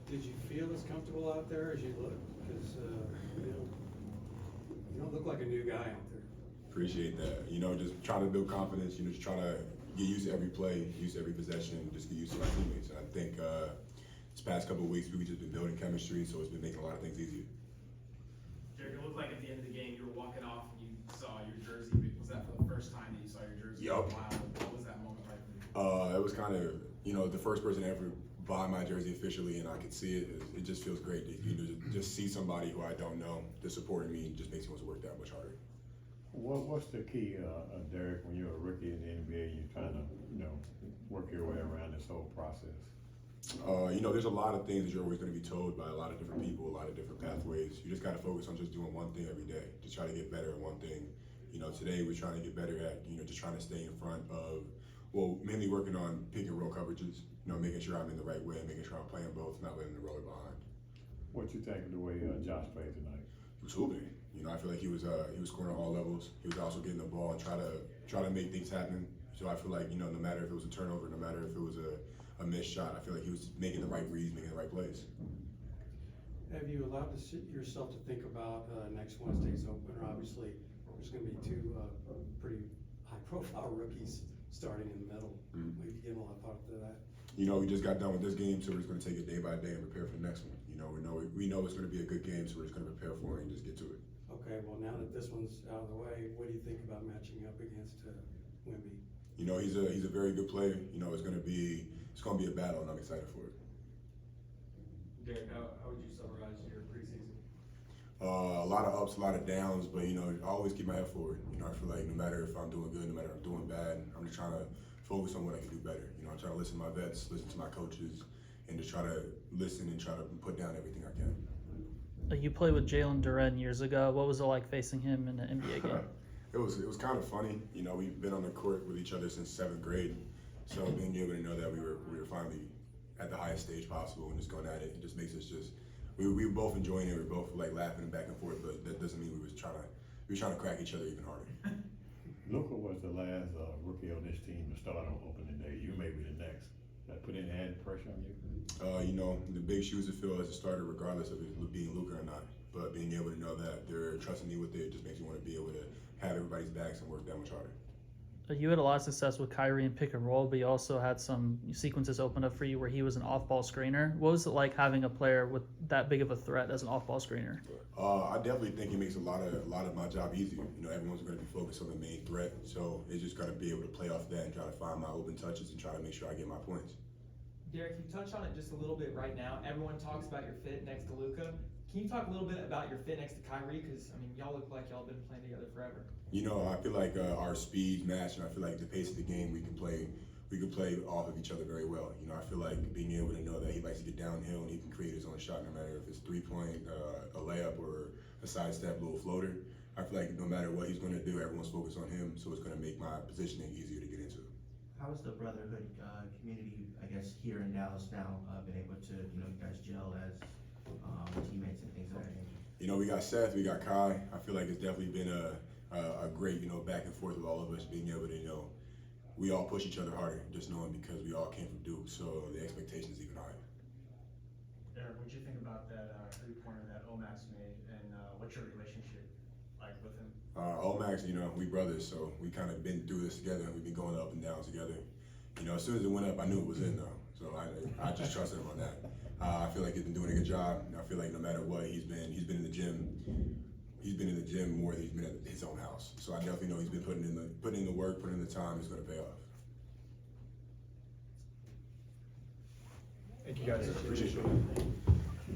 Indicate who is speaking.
Speaker 1: Did you feel as comfortable out there as you look? Because you don't look like a new guy out there.
Speaker 2: Appreciate that. Just trying to build confidence. Just try to get used to every play, used to every possession, just get used to my teammates. And I think this past couple of weeks we've just been building chemistry, so it's been making a lot of things easier.
Speaker 3: Dereck, it looked like at the end of the game you were walking off and you saw your jersey. Was that for the first time that you saw your jersey?
Speaker 2: Yup.
Speaker 3: Wow. What was that moment like for you?
Speaker 2: It was kind of, the first person to ever buy my jersey officially, and I could see it. It just feels great to just see somebody who I don't know just supporting me. Just makes me want to work that much harder.
Speaker 4: What's the key, Dereck, when you're a rookie in the NBA, you're trying to, work your way around this whole process?
Speaker 2: There's a lot of things that you're always going to be told by a lot of different people, a lot of different pathways. You just got to focus on just doing one thing every day. Just try to get better at one thing. Today we're trying to get better at, just trying to stay in front of, mainly working on pick and roll coverages, making sure I'm in the right way, making sure I'm playing both, not letting the roller behind.
Speaker 4: What you think of the way Josh played tonight?
Speaker 2: He was hooping. I feel like he was scoring on all levels. He was also getting the ball and try to make things happen. So I feel like, no matter if it was a turnover, no matter if it was a missed shot, I feel like he was making the right reads, making the right plays.
Speaker 1: Have you allowed yourself to think about next Wednesday's opener? Obviously, there's going to be two pretty high-profile rookies starting in the middle.
Speaker 2: Mm-hmm.
Speaker 1: We've given a lot of thought to that.
Speaker 2: We just got done with this game, so we're just going to take it day by day and prepare for the next one. We know it's going to be a good game, so we're just going to prepare for it and just get to it.
Speaker 1: Okay, well, now that this one's out of the way, what do you think about matching up against Wemby?
Speaker 2: He's a very good player. It's going to be a battle, and I'm excited for it.
Speaker 3: Dereck, how would you summarize your preseason?
Speaker 2: A lot of ups, a lot of downs, but I always keep my head forward. I feel like no matter if I'm doing good, no matter if I'm doing bad, I'm just trying to focus on what I can do better. I try to listen to my vets, listen to my coaches, and just try to listen and try to put down everything I can.
Speaker 5: You played with Jalen Duren years ago. What was it like facing him in an NBA game?
Speaker 2: It was kind of funny. We've been on the court with each other since 7th grade, so being able to know that we were finally at the highest stage possible and just going at it just makes us we were both enjoying it. We were both like laughing and back and forth, but that doesn't mean we were trying to crack each other even harder.
Speaker 4: Luka was the last rookie on this team to start on opening day. You may be the next. That put any added pressure on you?
Speaker 2: The big shoes to fill as a starter, regardless of it being Luka or not. But being able to know that they're trusting me with it just makes me want to be able to have everybody's backs and work that much harder.
Speaker 5: You had a lot of success with Kyrie in pick and roll, but you also had some sequences open up for you where he was an off-ball screener. What was it like having a player with that big of a threat as an off-ball screener?
Speaker 2: I definitely think it makes a lot of my job easier. Everyone's going to be focused on the main threat, so it's just got to be able to play off that and try to find my open touches and try to make sure I get my points.
Speaker 6: Dereck, you touched on it just a little bit right now. Everyone talks about your fit next to Luka. Can you talk a little bit about your fit next to Kyrie? Because, y'all look like y'all been playing together forever.
Speaker 2: I feel like our speeds match, and I feel like the pace of the game we can play off of each other very well. I feel like being able to know that he likes to get downhill and he can create his own shot, no matter if it's 3-point, a layup, or a sidestep little floater. I feel like no matter what he's going to do, everyone's focused on him, so it's going to make my positioning easier to get into.
Speaker 7: How has the brotherhood community, I guess, here in Dallas now been able to, you guys gel as teammates and things of that nature?
Speaker 2: We got Seth, we got Kai. I feel like it's definitely been a great, back and forth with all of us being able to, we all push each other harder, just knowing because we all came from Duke, so the expectation is even higher.
Speaker 3: Dereck, what'd you think about that three-pointer that Omax made, and what's your relationship like with him?
Speaker 2: Omax, we brothers, so we kind of been through this together, and we've been going up and down together. As soon as it went up, I knew it was in though, so I just trusted him on that. I feel like he's been doing a good job. I feel like no matter what, he's been in the gym. He's been in the gym more than he's been at his own house. So I definitely know he's been putting in the work, putting in the time. It's going to pay off.
Speaker 3: Thank you guys.
Speaker 2: Appreciate you.